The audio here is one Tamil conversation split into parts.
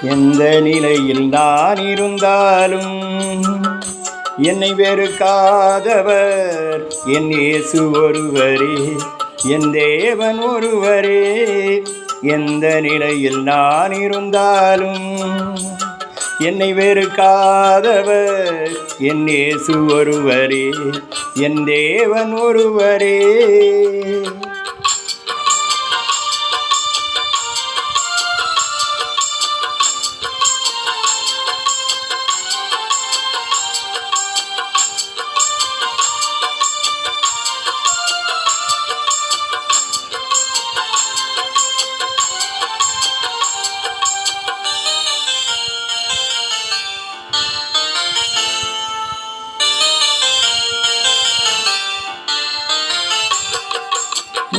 எந்த நிலையில் நான் இருந்தாலும் என்னை வெறுக்காதவர் என் இயேசு ஒருவரே, என் தேவன் ஒருவரே. எந்த நிலையில் நான் இருந்தாலும் என்னை வெறுக்காதவர் என் இயேசு ஒருவரே, என் தேவன் ஒருவரே.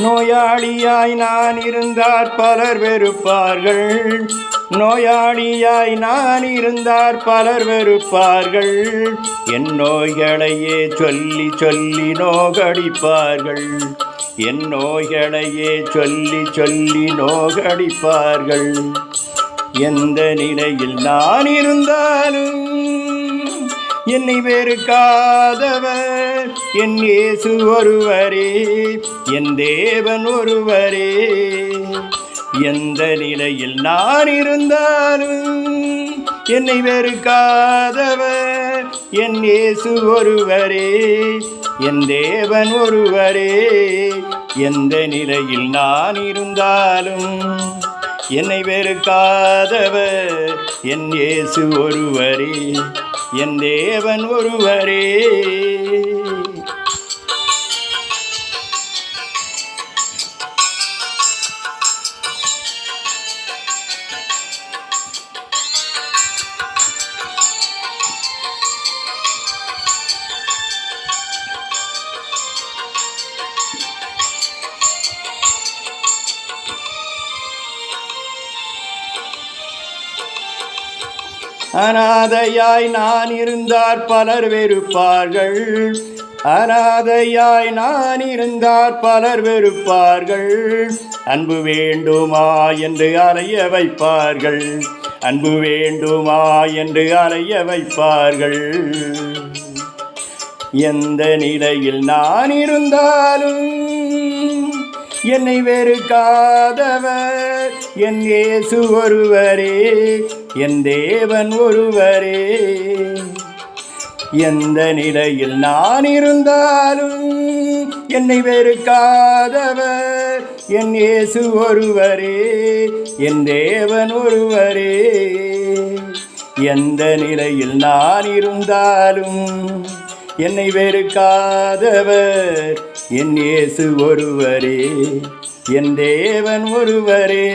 நோயாளியாய் நான் இருந்தார் பலர் வெறுப்பார்கள், நோயாளியாய் நான் இருந்தார் பலர் வெறுப்பார்கள். என் நோய்களையே சொல்லி சொல்லி நோகடிப்பார்கள், என் நோய்களையே சொல்லி சொல்லி நோகடிப்பார்கள். எந்த நிலையில் நான் இருந்தாலும் என்னை வெறுக்காதவர் என் இயேசு ஒருவரே, என் தேவன் ஒருவரே. எந்த நிலையில் நான் இருந்தாலும் என்னை வெறுக்காதவர் என் இயேசு ஒருவரே, என் தேவன் ஒருவரே. எந்த நிலையில் நான் இருந்தாலும் என்னை வெறுக்காதவர் என் இயேசு ஒருவரே, என் தேவன் ஒருவரே. அநாதையாய் நான் இருந்தார் பலர் வெறுப்பார்கள், அநாதையாய் நான் இருந்தார் பலர் வெறுப்பார்கள். அன்பு வேண்டுமா என்று அலைய வைப்பார்கள், அன்பு வேண்டுமா என்று அலைய வைப்பார்கள். எந்த நிலையில் நான் இருந்தாலும் என்னை வெறுக்காதவர் என் இயேசு ஒருவரே, என் தேவன் ஒருவரே. எந்த நிலையில் நான் இருந்தாலும் என்னை வெறுக்காதவர் என் இயேசு ஒருவரே, என் தேவன் ஒருவரே. எந்த நிலையில் நான் இருந்தாலும் என்னை வெறுக்காதவர் என் இயேசு ஒருவரே, என் தேவன் ஒருவரே.